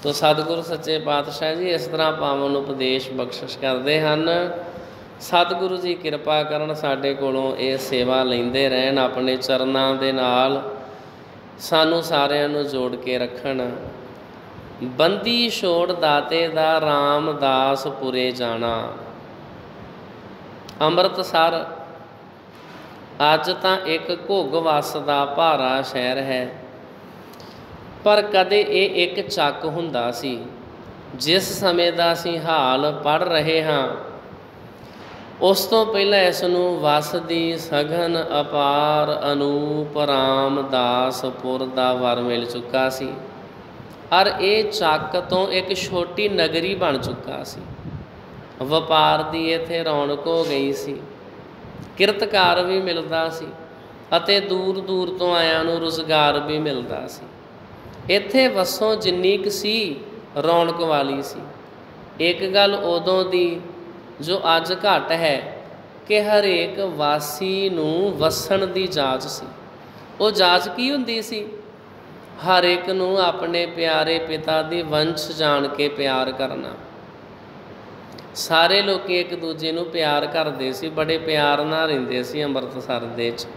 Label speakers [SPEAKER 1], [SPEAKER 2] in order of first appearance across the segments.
[SPEAKER 1] तो सतगुरु सच्चे पातशाह जी इस तरह पावन उपदेश बख्शिश करते हैं। सतगुरु जी किरपा करन साडे कोलों ये सेवा लेंदे रहन, अपने चरनां दे नाल सानू सारिआं नूं जोड़ के रखण। बंदी छोड़ दाते दा रामदास पुरे जाना। ਅੰਮ੍ਰਿਤਸਰ ਅੱਜ ਤਾਂ ਇੱਕ ਘੁੱਗ ਵੱਸਦਾ ਭਾਰਾ ਸ਼ਹਿਰ ਹੈ, ਪਰ ਕਦੇ ਇਹ ਇੱਕ ਚੱਕ ਹੁੰਦਾ ਸੀ। ਜਿਸ ਸਮੇਂ ਦਾ ਅਸੀਂ ਹਾਲ ਪੜ੍ਹ ਰਹੇ ਹਾਂ, ਉਸ ਤੋਂ ਪਹਿਲਾਂ ਇਸ ਨੂੰ ਵਸਦੀ ਸਘਨ ਅਪਾਰ ਅਨੂਪ ਰਾਮਦਾਸਪੁਰ ਦਾ ਵਰ ਮਿਲ ਚੁੱਕਾ ਸੀ। ਔਰ ਇਹ ਚੱਕ ਤੋਂ ਇੱਕ ਛੋਟੀ ਨਗਰੀ ਬਣ ਚੁੱਕਾ ਸੀ। ਵਪਾਰ ਦੀ ਇੱਥੇ ਰੌਣਕ ਹੋ ਗਈ ਸੀ, ਕਿਰਤਕਾਰ ਵੀ ਮਿਲਦਾ ਸੀ ਅਤੇ ਦੂਰ ਦੂਰ ਤੋਂ ਆਇਆਂ ਨੂੰ ਰੁਜ਼ਗਾਰ ਵੀ ਮਿਲਦਾ ਸੀ। ਇੱਥੇ ਵਸੋਂ ਜਿੰਨੀ ਕੁ ਸੀ ਰੌਣਕ ਵਾਲੀ ਸੀ। ਇੱਕ ਗੱਲ ਉਦੋਂ ਦੀ ਜੋ ਅੱਜ ਘੱਟ ਹੈ ਕਿ ਹਰੇਕ ਵਾਸੀ ਨੂੰ ਵਸਣ ਦੀ ਜਾਚ ਸੀ। ਉਹ ਜਾਚ ਕੀ ਹੁੰਦੀ ਸੀ? ਹਰ ਇੱਕ ਨੂੰ ਆਪਣੇ ਪਿਆਰੇ ਪਿਤਾ ਦੀ ਵੰਸ਼ ਜਾਣ ਕੇ ਪਿਆਰ ਕਰਨਾ। ਸਾਰੇ ਲੋਕ ਇੱਕ ਦੂਜੇ ਨੂੰ ਪਿਆਰ ਕਰਦੇ ਸੀ, ਬੜੇ ਪਿਆਰ ਨਾਲ ਰਹਿੰਦੇ ਸੀ ਅੰਮ੍ਰਿਤਸਰ ਦੇ 'ਚ।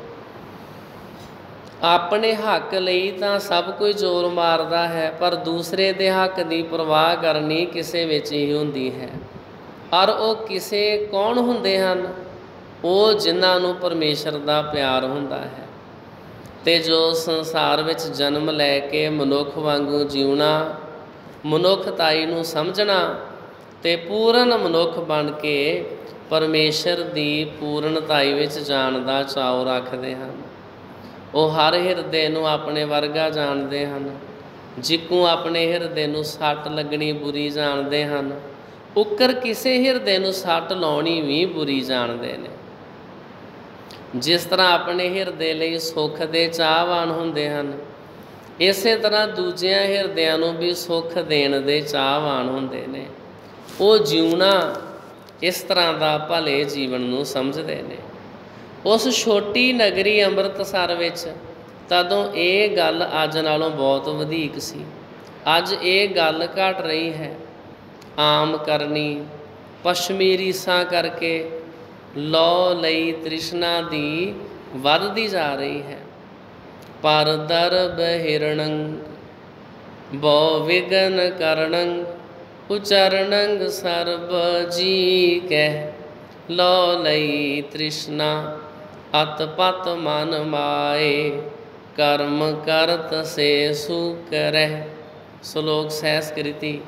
[SPEAKER 1] ਆਪਣੇ ਹੱਕ ਲਈ ਤਾਂ ਸਭ ਕੋਈ ਜ਼ੋਰ ਮਾਰਦਾ ਹੈ, ਪਰ ਦੂਸਰੇ ਦੇ ਹੱਕ ਦੀ ਪਰਵਾਹ ਕਰਨੀ ਕਿਸੇ ਵਿੱਚ ਹੀ ਹੁੰਦੀ ਹੈ। ਔਰ ਉਹ ਕਿਸੇ ਕੌਣ ਹੁੰਦੇ ਹਨ? ਉਹ ਜਿਨ੍ਹਾਂ ਨੂੰ ਪਰਮੇਸ਼ਰ ਦਾ ਪਿਆਰ ਹੁੰਦਾ ਹੈ ਅਤੇ ਜੋ ਸੰਸਾਰ ਵਿੱਚ ਜਨਮ ਲੈ ਕੇ ਮਨੁੱਖ ਵਾਂਗੂ ਜਿਉਣਾ, ਮਨੁੱਖਤਾਈ ਨੂੰ ਸਮਝਣਾ ਅਤੇ ਪੂਰਨ ਮਨੁੱਖ ਬਣ ਕੇ ਪਰਮੇਸ਼ਰ ਦੀ ਪੂਰਨਤਾਈ ਵਿੱਚ ਜਾਣ ਦਾ ਚਾਅ ਰੱਖਦੇ ਹਨ। ਉਹ ਹਰ ਹਿਰਦੇ ਨੂੰ ਆਪਣੇ ਵਰਗਾ ਜਾਣਦੇ ਹਨ, ਜਿੱਕੂ ਆਪਣੇ ਹਿਰਦੇ ਨੂੰ ਸੱਟ ਲੱਗਣੀ ਬੁਰੀ ਜਾਣਦੇ ਹਨ, ਉੱਕਰ ਕਿਸੇ ਹਿਰਦੇ ਨੂੰ ਸੱਟ ਲਾਉਣੀ ਵੀ ਬੁਰੀ ਜਾਣਦੇ ਨੇ। ਜਿਸ ਤਰ੍ਹਾਂ ਆਪਣੇ ਹਿਰਦੇ ਲਈ ਸੁੱਖ ਦੇ ਚਾਹਵਾਨ ਹੁੰਦੇ ਹਨ, ਇਸੇ ਤਰ੍ਹਾਂ ਦੂਜਿਆਂ ਹਿਰਦਿਆਂ ਨੂੰ ਵੀ ਸੁੱਖ ਦੇਣ ਦੇ ਚਾਹਵਾਨ ਹੁੰਦੇ ਨੇ। ਉਹ ਜਿਉਣਾ ਇਸ ਤਰ੍ਹਾਂ ਦਾ ਭਲੇ ਜੀਵਨ ਨੂੰ ਸਮਝਦੇ ਨੇ। ਉਸ ਛੋਟੀ ਨਗਰੀ ਅੰਮ੍ਰਿਤਸਰ ਵਿੱਚ ਤਦੋਂ ਇਹ ਗੱਲ ਅੱਜ ਨਾਲੋਂ ਬਹੁਤ ਵਧੇਕ ਸੀ। ਅੱਜ ਇਹ ਗੱਲ ਘਟ ਰਹੀ ਹੈ। ਆਮ ਕਰਨੀ ਪੱਛਮੀ ਰੀਸਾਂ ਕਰਕੇ ਲੋ ਲਈ ਤ੍ਰਿਸ਼ਨਾ ਦੀ ਵੱਧਦੀ ਜਾ ਰਹੀ ਹੈ। ਪਰ ਦਰਬ ਹਿਰਣੰ ਬਹੁ ਵਿਗਨ ਕਰਣੰ ਉਚਰਣੰ ਸਰਬ ਜੀ ਕਹਿ ਲੋ ਲਈ ਤ੍ਰਿਸ਼ਨਾ ਅਤ ਪਤ ਮਨ ਮਾਏ ਕਰਮ ਕਰਤ ਸੇ ਸੁਕਰਹਿ। ਸ਼ਲੋਕ ਸਹਿਸਕ੍ਰਿਤੀ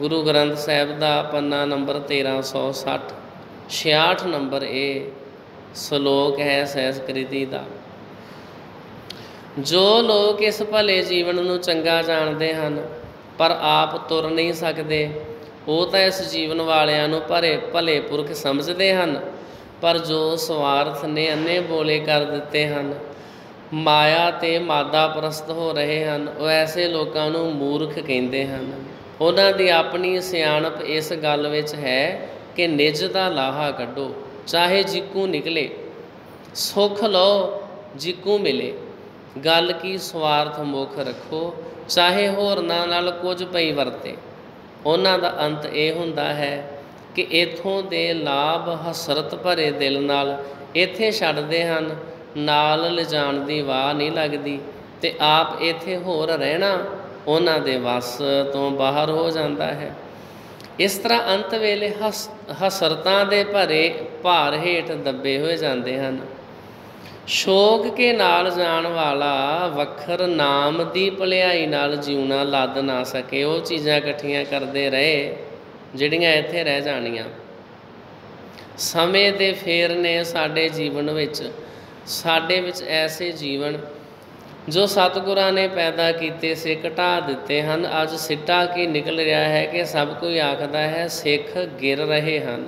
[SPEAKER 1] ਗੁਰੂ ਗ੍ਰੰਥ ਸਾਹਿਬ ਦਾ ਪੰਨਾ ਨੰਬਰ 1360, 66 ਨੰਬਰ ਇਹ ਸ਼ਲੋਕ ਹੈ ਸਹਿਸਕ੍ਰਿਤੀ ਦਾ। ਜੋ ਲੋਕ ਇਸ ਭਲੇ ਜੀਵਨ ਨੂੰ ਚੰਗਾ ਜਾਣਦੇ ਹਨ ਪਰ ਆਪ ਤੁਰ ਨਹੀਂ ਸਕਦੇ, ਉਹ ਤਾਂ ਇਸ ਜੀਵਨ ਵਾਲਿਆਂ ਨੂੰ ਭਲੇ ਪੁਰਖ ਸਮਝਦੇ ਹਨ। ਪਰ ਜੋ ਸਵਾਰਥ ਨੇ ਅੰਨੇ ਬੋਲੇ ਕਰ ਦਿੱਤੇ ਹਨ, ਮਾਇਆ ਅਤੇ ਮਾਦਾ ਪ੍ਰਸਤ ਹੋ ਰਹੇ ਹਨ, ਉਹ ਐਸੇ ਲੋਕਾਂ ਨੂੰ ਮੂਰਖ ਕਹਿੰਦੇ ਹਨ। ਉਹਨਾਂ ਦੀ ਆਪਣੀ ਸਿਆਣਪ ਇਸ ਗੱਲ ਵਿੱਚ ਹੈ ਕਿ ਨਿੱਜ ਦਾ ਲਾਹਾ ਕੱਢੋ, ਚਾਹੇ ਜਿੱਕੂ ਨਿਕਲੇ, ਸੁੱਖ ਲਓ ਜਿੱਕੂ ਮਿਲੇ। ਗੱਲ ਕੀ ਸਵਾਰਥ ਮੁੱਖ ਰੱਖੋ, ਚਾਹੇ ਹੋਰਨਾਂ ਨਾਲ ਕੁਝ ਪਈ ਵਰਤੇ। ਉਹਨਾਂ ਦਾ ਅੰਤ ਇਹ ਹੁੰਦਾ ਹੈ ਕਿ ਇੱਥੋਂ ਦੇ ਲਾਭ ਹਸਰਤ ਭਰੇ ਦਿਲ ਨਾਲ ਇੱਥੇ ਛੱਡਦੇ ਹਨ, ਨਾਲ ਲਿਜਾਣ ਦੀ ਵਾਹ ਨਹੀਂ ਲੱਗਦੀ ਅਤੇ ਆਪ ਇੱਥੇ ਹੋਰ ਰਹਿਣਾ ਉਹਨਾਂ ਦੇ ਵੱਸ ਤੋਂ ਬਾਹਰ ਹੋ ਜਾਂਦਾ ਹੈ। ਇਸ ਤਰ੍ਹਾਂ ਅੰਤ ਵੇਲੇ ਹਸਰਤਾਂ ਦੇ ਭਰੇ ਭਾਰ ਹੇਠ ਦੱਬੇ ਹੋਏ ਜਾਂਦੇ ਹਨ। ਸ਼ੋਕ ਕੇ ਨਾਲ ਜਾਣ ਵਾਲਾ ਵੱਖਰ ਨਾਮ ਦੀ ਭਲਿਆਈ ਨਾਲ ਜਿਉਣਾ ਲੱਦ ਨਾ ਸਕੇ। ਉਹ ਚੀਜ਼ਾਂ ਇਕੱਠੀਆਂ ਕਰਦੇ ਰਹੇ ਜਿਹੜੀਆਂ ਇੱਥੇ ਰਹਿ ਜਾਣੀਆਂ। ਸਮੇਂ ਦੇ ਫੇਰ ਨੇ ਸਾਡੇ ਜੀਵਨ ਵਿੱਚ ਐਸੇ ਜੀਵਨ ਜੋ ਸਤਿਗੁਰਾਂ ਨੇ ਪੈਦਾ ਕੀਤੇ ਸੀ ਘਟਾ ਦਿੱਤੇ ਹਨ। ਅੱਜ ਸਿੱਟਾ ਕੀ ਨਿਕਲ ਰਿਹਾ ਹੈ ਕਿ ਸਭ ਕੋਈ ਆਖਦਾ ਹੈ ਸਿੱਖ ਗਿਰ ਰਹੇ ਹਨ।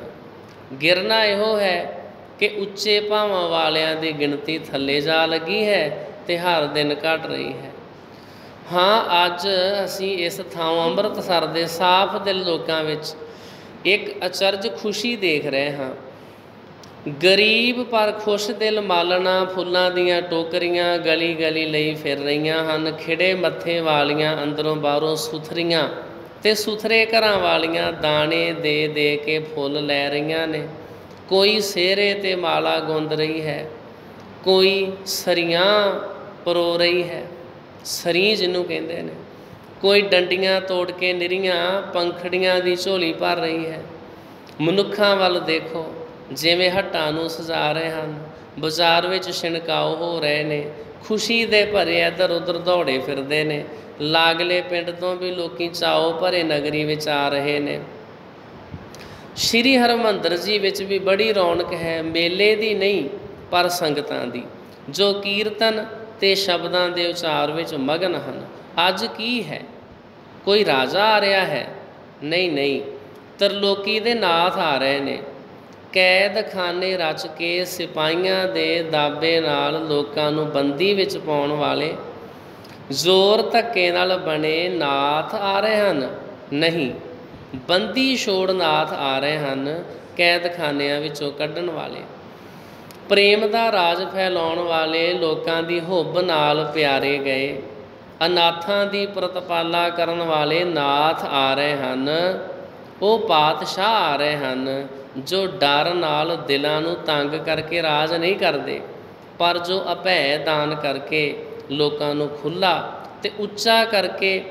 [SPEAKER 1] ਗਿਰਨਾ ਇਹੋ ਹੈ ਕਿ ਉੱਚੇ ਭਾਵਾਂ ਵਾਲਿਆਂ ਦੀ ਗਿਣਤੀ ਥੱਲੇ ਜਾ ਲੱਗੀ ਹੈ ਅਤੇ ਹਰ ਦਿਨ ਘਟ ਰਹੀ ਹੈ। ਹਾਂ, ਅੱਜ ਅਸੀਂ ਇਸ ਥਾਂ ਅੰਮ੍ਰਿਤਸਰ ਦੇ ਸਾਫ਼ ਦਿਲ ਲੋਕਾਂ ਵਿੱਚ ਇੱਕ ਅਚਰਜ ਖੁਸ਼ੀ ਦੇਖ ਰਹੇ ਹਾਂ। ਗਰੀਬ ਪਰ ਖੁਸ਼ ਦਿਲ ਮਾਲਣਾ ਫੁੱਲਾਂ ਦੀਆਂ ਟੋਕਰੀਆਂ ਗਲੀ ਗਲੀ ਲਈ ਫਿਰ ਰਹੀਆਂ ਹਨ। ਖਿੜੇ ਮੱਥੇ ਵਾਲੀਆਂ ਅੰਦਰੋਂ ਬਾਹਰੋਂ ਸੁਥਰੀਆਂ ਤੇ ਸੁਥਰੇ ਘਰਾਂ ਵਾਲੀਆਂ ਦਾਣੇ ਦੇ ਦੇ ਕੇ ਫੁੱਲ ਲੈ ਰਹੀਆਂ ਨੇ। ਕੋਈ ਸਿਹਰੇ ਤੇ ਮਾਲਾ ਗੁੰਦ ਰਹੀ ਹੈ, ਕੋਈ ਸਰੀਆਂ ਪਰੋ ਰਹੀ ਹੈ, ਸਰੀ ਜਿਹਨੂੰ ਕਹਿੰਦੇ ਨੇ। ਕੋਈ ਡੰਡੀਆਂ ਤੋੜ ਕੇ ਨਿਰੀਆਂ ਪੰਖੜੀਆਂ ਦੀ ਝੋਲੀ ਭਰ ਰਹੀ ਹੈ। ਮਨੁੱਖਾਂ ਵੱਲ ਦੇਖੋ, ਜਿਵੇਂ ਹੱਟਾਂ ਨੂੰ ਸਜਾ ਰਹੇ ਹਨ। ਬਾਜ਼ਾਰ ਵਿੱਚ ਛਿਣਕਾਓ ਹੋ ਰਹੇ ਨੇ, ਖੁਸ਼ੀ ਦੇ ਭਰੇ ਇੱਧਰ ਉੱਧਰ ਦੌੜੇ ਫਿਰਦੇ ਨੇ। ਲਾਗਲੇ ਪਿੰਡ ਤੋਂ ਵੀ ਲੋਕੀ ਚਾਓ ਭਰੇ ਨਗਰੀ ਵਿੱਚ ਆ ਰਹੇ ਨੇ। ਸ਼੍ਰੀ ਹਰਿਮੰਦਰ ਜੀ ਵਿੱਚ ਵੀ ਬੜੀ ਰੌਣਕ ਹੈ, ਮੇਲੇ ਦੀ ਨਹੀਂ ਪਰ ਸੰਗਤਾਂ ਦੀ, ਜੋ ਕੀਰਤਨ ਤੇ ਸ਼ਬਦਾਂ ਦੇ ਉਚਾਰ ਵਿੱਚ ਮਗਨ ਹਨ। ਅੱਜ ਕੀ ਹੈ? ਕੋਈ ਰਾਜਾ ਆ ਰਿਹਾ ਹੈ? ਨਹੀਂ ਨਹੀਂ, ਤਰਲੋਕੀ ਦੇ ਨਾਥ ਆ ਰਹੇ ਨੇ। ਕੈਦਖਾਨੇ ਰਚ ਕੇ ਸਿਪਾਹੀਆਂ ਦੇ ਦਾਬੇ ਨਾਲ ਲੋਕਾਂ ਨੂੰ ਬੰਦੀ ਵਿੱਚ ਪਾਉਣ ਵਾਲੇ ਜ਼ੋਰ ਧੱਕੇ ਨਾਲ ਬਣੇ ਨਾਥ ਆ ਰਹੇ ਹਨ? ਨਹੀਂ, ਬੰਦੀ ਛੋੜ ਨਾਥ ਆ ਰਹੇ ਹਨ, ਕੈਦਖਾਨਿਆਂ ਵਿੱਚੋਂ ਕੱਢਣ ਵਾਲੇ। ਪ੍ਰੇਮ ਦਾ ਰਾਜ ਫੈਲਾਉਣ ਵਾਲੇ ਲੋਕਾਂ ਦੀ ਹੁੱਬ ਨਾਲ ਪਿਆਰੇ ਗਏ ਅਨਾਥਾਂ ਦੀ ਪ੍ਰਤਪਾਲਾ ਕਰਨ ਵਾਲੇ ਨਾਥ ਆ ਰਹੇ ਹਨ। ਉਹ ਪਾਤਸ਼ਾਹ ਆ ਰਹੇ ਹਨ ਜੋ ਡਰ ਨਾਲ ਦਿਲਾਂ ਨੂੰ ਤੰਗ ਕਰਕੇ ਰਾਜ ਨਹੀਂ ਕਰਦੇ, ਪਰ ਜੋ ਅਭੈ ਦਾਨ ਕਰਕੇ ਲੋਕਾਂ ਨੂੰ ਖੁੱਲ੍ਹਾ ਤੇ ਉੱਚਾ ਕਰਕੇ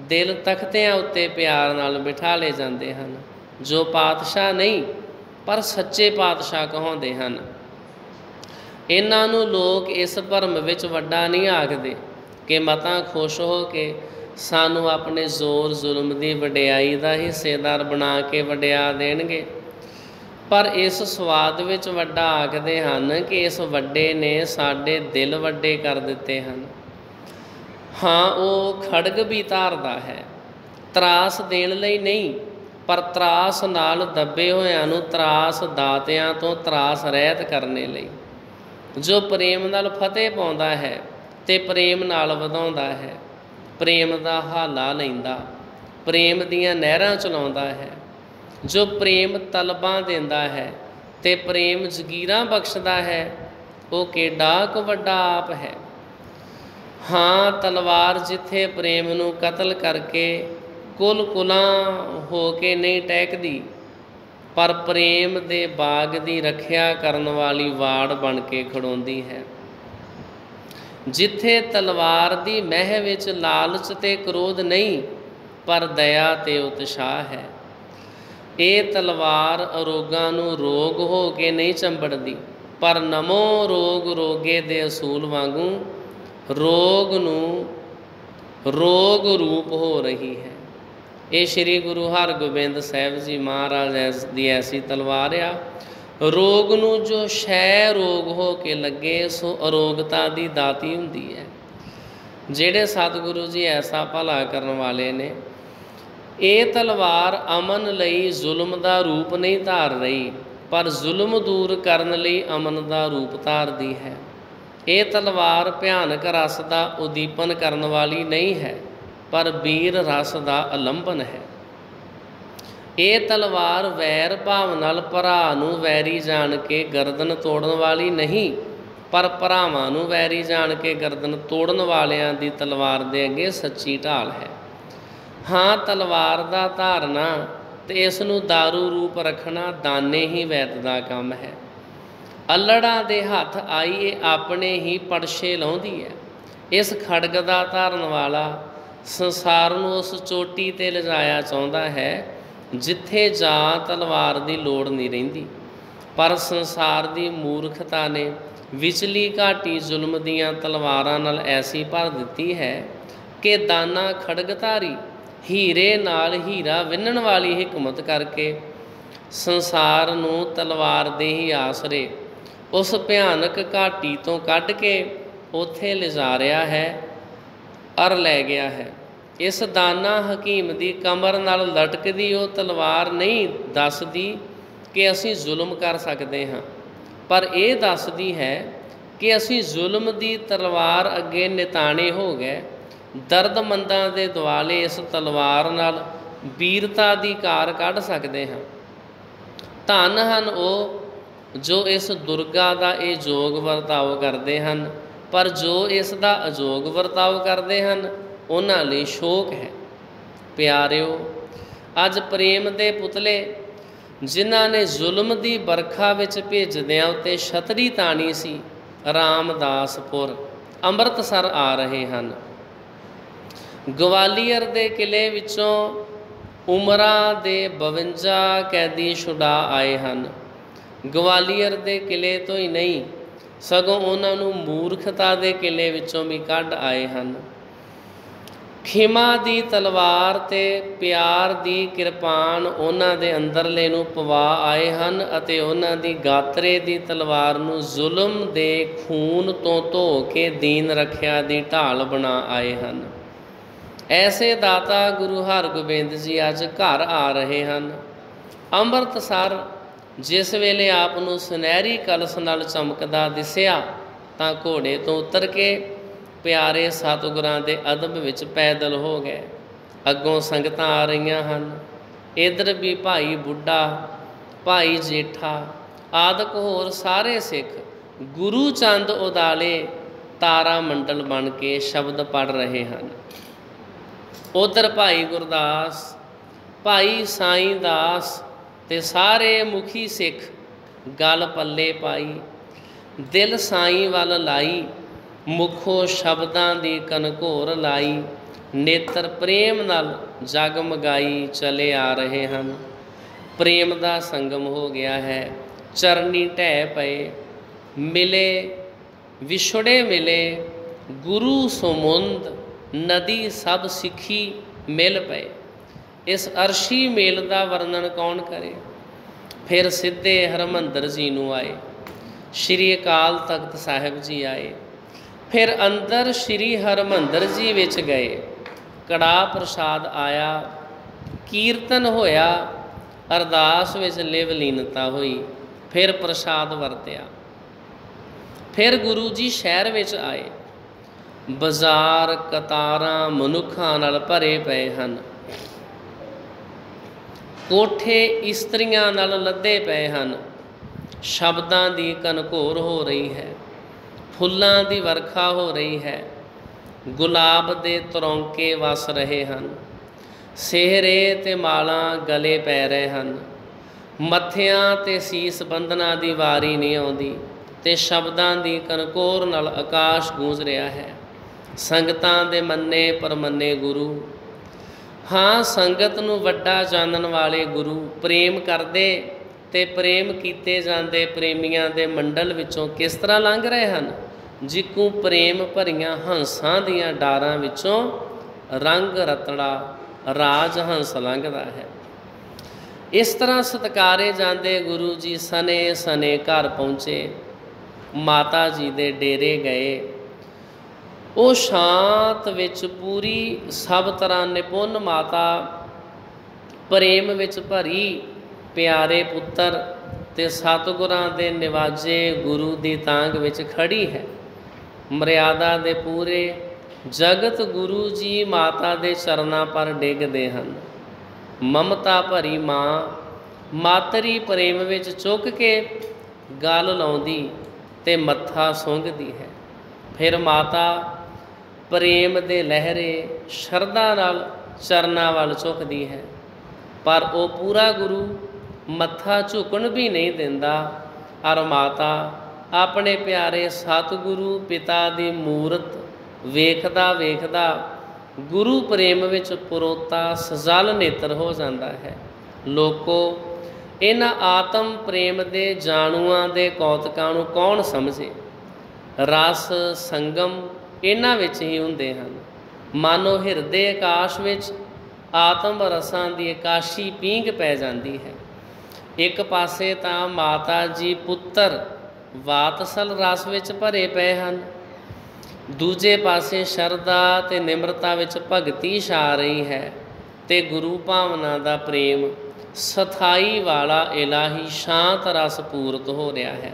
[SPEAKER 1] ਦਿਲ ਤਖਤਿਆਂ ਉੱਤੇ ਪਿਆਰ ਨਾਲ ਬਿਠਾ ਲਏ ਜਾਂਦੇ ਹਨ। ਜੋ ਪਾਤਸ਼ਾਹ ਨਹੀਂ ਪਰ ਸੱਚੇ ਪਾਤਸ਼ਾਹ ਕਹਾਉਂਦੇ ਹਨ। ਇਹਨਾਂ ਨੂੰ ਲੋਕ ਇਸ ਭਰਮ ਵਿੱਚ ਵੱਡਾ ਨਹੀਂ ਆਖਦੇ ਕਿ ਮਤਾਂ ਖੁਸ਼ ਹੋ ਕੇ ਸਾਨੂੰ ਆਪਣੇ ਜ਼ੋਰ ਜ਼ੁਲਮ ਦੀ ਵਡਿਆਈ ਦਾ ਹਿੱਸੇਦਾਰ ਬਣਾ ਕੇ ਵਡਿਆ ਦੇਣਗੇ, ਪਰ ਇਸ ਸਵਾਦ ਵਿੱਚ ਵੱਡਾ ਆਖਦੇ ਹਨ ਕਿ ਇਸ ਵੱਡੇ ਨੇ ਸਾਡੇ ਦਿਲ ਵੱਡੇ ਕਰ ਦਿੱਤੇ ਹਨ। ਹਾਂ, ਉਹ ਖੜਗ ਵੀ ਧਾਰਦਾ ਹੈ, ਤਰਾਸ ਦੇਣ ਲਈ ਨਹੀਂ, ਪਰ ਤਰਾਸ ਨਾਲ ਦੱਬੇ ਹੋਇਆਂ ਨੂੰ ਤਰਾਸ ਦਾਤਿਆਂ ਤੋਂ ਤਰਾਸ ਰਹਿਤ ਕਰਨੇ ਲਈ। ਜੋ ਪ੍ਰੇਮ ਨਾਲ ਫਤਿਹ ਪਾਉਂਦਾ ਹੈ ਤੇ ਪ੍ਰੇਮ ਨਾਲ ਵਧਾਉਂਦਾ ਹੈ, ਪ੍ਰੇਮ ਦਾ ਹਾਲਾ ਲੈਂਦਾ, ਪ੍ਰੇਮ ਦੀਆਂ ਨਹਿਰਾਂ ਚਲਾਉਂਦਾ ਹੈ। ਜੋ ਪ੍ਰੇਮ ਤਲਬਾਂ ਦਿੰਦਾ ਹੈ ਤੇ ਪ੍ਰੇਮ ਜਗੀਰਾਂ ਬਖਸ਼ਦਾ ਹੈ, ਉਹ ਕਿੱਡਾ ਕੁ ਵੱਡਾ ਆਪ ਹੈ। ਹਾਂ, ਤਲਵਾਰ ਜਿੱਥੇ ਪ੍ਰੇਮ ਨੂੰ ਕਤਲ ਕਰਕੇ ਕੁਲ-ਕੁਲਾਂ ਹੋ ਕੇ ਨਹੀਂ ਟਹਿਕਦੀ, ਪਰ ਪ੍ਰੇਮ ਦੇ ਬਾਗ ਦੀ ਰੱਖਿਆ ਕਰਨ ਵਾਲੀ ਵਾੜ ਬਣ ਕੇ ਖੜੋਂਦੀ ਹੈ। ਜਿੱਥੇ ਤਲਵਾਰ ਦੀ ਮਹਿ ਵਿੱਚ ਲਾਲਚ ਤੇ ਕ੍ਰੋਧ ਨਹੀਂ, ਪਰ ਦਇਆ ਤੇ ਉਤਸ਼ਾਹ ਹੈ। ਇਹ ਤਲਵਾਰ ਅਰੋਗਾਂ ਨੂੰ ਰੋਗ ਹੋ ਕੇ ਨਹੀਂ ਚੰਬੜਦੀ, ਪਰ ਨਮੋ ਰੋਗ ਰੋਗੇ ਦੇ ਅਸੂਲ ਵਾਂਗੂ ਰੋਗ ਨੂੰ ਰੋਗ ਰੂਪ ਹੋ ਰਹੀ ਹੈ। ਇਹ ਸ਼੍ਰੀ ਗੁਰੂ ਹਰਗੋਬਿੰਦ ਸਾਹਿਬ ਜੀ ਮਹਾਰਾਜ ਦੀ ਐਸੀ ਤਲਵਾਰ ਆ, ਰੋਗ ਨੂੰ ਜੋ ਸ਼ੈ ਰੋਗ ਹੋ ਕੇ ਲੱਗੇ ਸੋ ਅਰੋਗਤਾ ਦੀ ਦਾਤੀ ਹੁੰਦੀ ਹੈ। ਜਿਹੜੇ ਸਤਿਗੁਰੂ ਜੀ ਐਸਾ ਭਲਾ ਕਰਨ ਵਾਲੇ ਨੇ, ਇਹ ਤਲਵਾਰ ਅਮਨ ਲਈ ਜ਼ੁਲਮ ਦਾ ਰੂਪ ਨਹੀਂ ਧਾਰ ਰਹੀ, ਪਰ ਜ਼ੁਲਮ ਦੂਰ ਕਰਨ ਲਈ ਅਮਨ ਦਾ ਰੂਪ ਧਾਰਦੀ ਹੈ। ਇਹ ਤਲਵਾਰ ਭਿਆਨਕ ਰਸ ਦਾ ਉਦੀਪਨ ਕਰਨ ਵਾਲੀ ਨਹੀਂ ਹੈ, ਪਰ ਵੀਰ ਰਸ ਦਾ ਅਲੰਬਨ ਹੈ। ਇਹ ਤਲਵਾਰ ਵੈਰ ਭਾਵ ਨਾਲ ਭਰਾ ਨੂੰ ਵੈਰੀ ਜਾਣ ਕੇ ਗਰਦਨ ਤੋੜਨ ਵਾਲੀ ਨਹੀਂ, ਪਰ ਭਰਾਵਾਂ ਨੂੰ ਵੈਰੀ ਜਾਣ ਕੇ ਗਰਦਨ ਤੋੜਨ ਵਾਲਿਆਂ ਦੀ ਤਲਵਾਰ ਦੇ ਅੱਗੇ ਸੱਚੀ ਢਾਲ ਹੈ। ਹਾਂ, ਤਲਵਾਰ ਦਾ ਧਾਰਨਾ ਤੇ ਇਸ ਨੂੰ ਦਾਰੂ ਰੂਪ ਰੱਖਣਾ ਦਾਨੇ ਹੀ ਵੈਦ ਦਾ ਕੰਮ ਹੈ। ਅੱਲੜਾਂ ਦੇ ਹੱਥ ਆਈ ਇਹ ਆਪਣੇ ਹੀ ਪੜਛੇ ਲਾਉਂਦੀ ਹੈ। ਇਸ ਖੜਗ ਦਾ ਧਾਰਨ ਵਾਲਾ ਸੰਸਾਰ ਨੂੰ ਉਸ ਚੋਟੀ 'ਤੇ ਲਿਜਾਇਆ ਚਾਹੁੰਦਾ ਹੈ ਜਿੱਥੇ ਜਾ ਤਲਵਾਰ ਦੀ ਲੋੜ ਨਹੀਂ ਰਹਿੰਦੀ, ਪਰ ਸੰਸਾਰ ਦੀ ਮੂਰਖਤਾ ਨੇ ਵਿਚਲੀ ਘਾਟੀ ਜ਼ੁਲਮ ਦੀਆਂ ਤਲਵਾਰਾਂ ਨਾਲ ਐਸੀ ਭਰ ਦਿੱਤੀ ਹੈ ਕਿ ਦਾਨਾ ਖੜਗਧਾਰੀ ਹੀਰੇ ਨਾਲ ਹੀਰਾ ਵਿੰਨਣ ਵਾਲੀ ਹਿਕਮਤ ਕਰਕੇ ਸੰਸਾਰ ਨੂੰ ਤਲਵਾਰ ਦੇ ਹੀ ਆਸਰੇ ਉਸ ਭਿਆਨਕ ਘਾਟੀ ਤੋਂ ਕੱਢ ਕੇ ਉੱਥੇ ਲਿਜਾ ਰਿਹਾ ਹੈ ਅਰ ਲੈ ਗਿਆ ਹੈ। ਇਸ ਦਾਨਾ ਹਕੀਮ ਦੀ ਕਮਰ ਨਾਲ ਲਟਕਦੀ ਉਹ ਤਲਵਾਰ ਨਹੀਂ ਦੱਸਦੀ ਕਿ ਅਸੀਂ ਜ਼ੁਲਮ ਕਰ ਸਕਦੇ ਹਾਂ, ਪਰ ਇਹ ਦੱਸਦੀ ਹੈ ਕਿ ਅਸੀਂ ਜ਼ੁਲਮ ਦੀ ਤਲਵਾਰ ਅੱਗੇ ਨਿਤਾਣੇ ਹੋ ਗਏ। ਦਰਦਮੰਦਾਂ ਦੇ ਦੁਆਲੇ ਇਸ ਤਲਵਾਰ ਨਾਲ ਵੀਰਤਾ ਦੀ ਕਾਰ ਕੱਢ ਸਕਦੇ ਹਾਂ। ਧੰਨ ਹਨ ਉਹ जो इस दुर्गा का ये जोग वर्ताव करते हैं, पर जो इसका अजोग वर्ताव करते हैं उन्हां लई शोक है। प्यारिओ, अज प्रेम के पुतले जिन्हां ने जुल्म की बरखा विच भेजदियां उत्ते छतरी ताणी सी, रामदासपुर ਅੰਮ੍ਰਿਤਸਰ आ रहे हैं। ग्वालियर के किले विचों उमरा दे 52 कैदी छुड़ा आए हैं। ग्वालियर के किले तो ही नहीं सगों उन्होंने मूर्खता के किले विचों भी कढ़ आए हैं। खिमा दी तलवार ते प्यार दी किरपान उन्हां दे अंदरले नूं पवा आए हैं अते उन्हां दी गात्रे दी तलवार नूं जुल्म दे खून तो धो के दीन रखिया दी ढाल बना आए हैं। ऐसे दाता गुरु हरगोबिंद जी अज घर आ रहे हैं। ਅੰਮ੍ਰਿਤਸਰ जिस वेले आप नूं सुनहरी कलश नाल चमकदा दिसिया तां घोड़े तो उतर के प्यारे सतगुरां दे अदब विच पैदल हो गए। अगों संगतां आ रहीआं हन। इधर भी भाई बुढ़ा, भाई जेठा आदक होर सारे सिख गुरु चंद उदाले तारा मंडल बन के शब्द पढ़ रहे हैं। उधर भाई गुरदास, भाई साईं दास ते सारे मुखी सिख गल पल्ले पाई, दिल साईं वल लाई, मुखों शब्दां दी कनघोर लाई, नेत्र प्रेम नाल जगमगाई चले आ रहे हैं। प्रेम दा संगम हो गया है। चरनी ढह पए, मिले विछड़े मिले, गुरु सुमुंद नदी सब सिखी मिल पे। इस अरशी मेल का वर्णन कौन करे। फिर सीधे हरमंदर जी नूं आए, श्री अकाल तख्त साहिब जी आए। फिर अंदर श्री हरमंदर जी विच गए, कड़ा प्रसाद आया, कीर्तन होया, अरदास विच लिवलीनता हुई, फिर प्रसाद वरत्या। फिर गुरु जी शहर विच आए। बाजार कतारां मनुखां नाल भरे पे हैं। कोठे इस्त्रियां नाल लदे पे हैं। शब्दां दी कनघोर हो रही है, फुल्लां दी वर्खा हो रही है, गुलाब दे तरौंके वस रहे हैं, सेहरे ते मालां गले पै रहे हैं, मत्थियां ते सीस बंधना दी वारी नहीं आउंदी ते शब्दां दी कनघोर नाल आकाश गूंज रहा है। संगतां दे मन्ने परमन्ने गुरु, हाँ संगत नूं वड्डा जानन वाले गुरु प्रेम करदे ते प्रेम कीते जांदे प्रेमियां दे मंडल विचों किस तरह लंघ रहे हैं, जिक्कू प्रेम भरियां हंसां दियां डारां विचों रंग रतड़ा राज हंस लंघदा है। इस तरह सत्कारे जांदे गुरु जी सने सने घर पहुँचे। माता जी दे डेरे गए। वो शांत विच पूरी सब तरह निपुण माता प्रेम विच भरी प्यारे पुत्र ते सतगुरां दे निवाजे गुरु दी तांग विच खड़ी है। मर्यादा दे पूरे जगत गुरु जी माता दे चरनां पर डिगदे हन। ममता भरी माँ मातरी प्रेम विच चुक के गल लाउंदी ते मत्था सुंघदी है। फिर माता प्रेम दे लहरे शरदा नाल चरनां वल झुकदी है, पर वो पूरा गुरु मत्था झुकण भी नहीं दिंदा। और माता अपने प्यारे सतगुरु पिता दी मूरत वेखदा वेखदा गुरु प्रेम विच पुरोता सजल नेत्र हो जाता है। लोको इन्हां आत्म प्रेम दे जाणूआं दे कौतकां नूं कौन समझे। रस संगम इन्हां विच ही हुंदे हन। मानो हिरदे आकाश विच आत्म रसां दी आकाशी पींग पै जाती है। एक पासे तां माता जी पुत्र वातसल रस विच भरे पे हैं, दूजे पासे शरदा ते निमरता विच भगती छा रही है ते गुरु भावना दा प्रेम सथाई वाला इलाही शांत रस पूरत हो रहा है।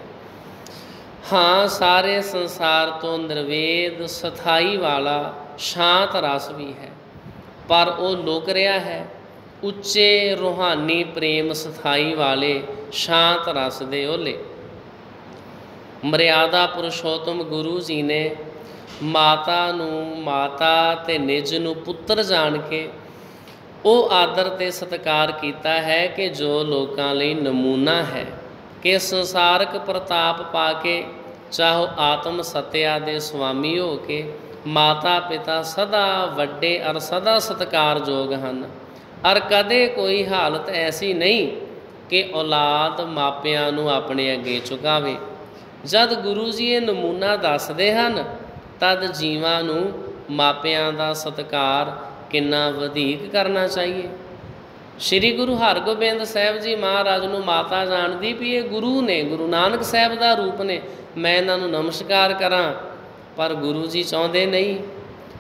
[SPEAKER 1] हाँ, सारे संसार तो निर्वेद सथाई वाला शांत रस भी है, पर वो लुक रहा है उच्चे रूहानी प्रेम सथाई वाले शांत रस दे ओले। ਮਰਿਆਦਾ ਪੁਰਸ਼ੋਤਮ ਗੁਰੂ ਜੀ ਨੇ ਮਾਤਾ ਨੂੰ ਮਾਤਾ ਤੇ ਨਿਜ ਨੂੰ ਪੁੱਤਰ ਜਾਣ ਕੇ ਉਹ ਆਦਰ ਤੇ ਸਤਿਕਾਰ ਕੀਤਾ ਹੈ ਕਿ ਜੋ ਲੋਕਾਂ ਲਈ ਨਮੂਨਾ ਹੈ ਕਿ ਸੰਸਾਰਕ ਪ੍ਰਤਾਪ ਪਾ ਕੇ ਚਾਹੋ ਆਤਮ ਸਤਿਆ ਦੇ ਸੁਆਮੀ ਹੋ ਕੇ ਮਾਤਾ ਪਿਤਾ ਸਦਾ ਵੱਡੇ ਅਰ ਸਦਾ ਸਤਿਕਾਰਯੋਗ ਹਨ। ਅਰ ਕਦੇ ਕੋਈ ਹਾਲਤ ਐਸੀ ਨਹੀਂ ਕਿ ਔਲਾਦ ਮਾਪਿਆਂ ਨੂੰ ਆਪਣੇ ਅੱਗੇ ਝੁਕਾਵੇ। ਜਦ ਗੁਰੂ ਜੀ ਇਹ ਨਮੂਨਾ ਦੱਸਦੇ ਹਨ ਤਦ ਜੀਵਾਂ ਨੂੰ ਮਾਪਿਆਂ ਦਾ ਸਤਿਕਾਰ ਕਿੰਨਾ ਵਧੇਕ ਕਰਨਾ ਚਾਹੀਏ। ਸ਼੍ਰੀ ਗੁਰੂ ਹਰਗੋਬਿੰਦ ਸਾਹਿਬ ਜੀ ਮਹਾਰਾਜ ਨੂੰ ਮਾਤਾ ਜਾਣਦੀ ਵੀ ਇਹ ਗੁਰੂ ਨੇ, ਗੁਰੂ ਨਾਨਕ ਸਾਹਿਬ ਦਾ ਰੂਪ ਨੇ, ਮੈਂ ਇਹਨਾਂ ਨੂੰ ਨਮਸਕਾਰ ਕਰਾਂ, ਪਰ ਗੁਰੂ ਜੀ ਚਾਹੁੰਦੇ ਨਹੀਂ।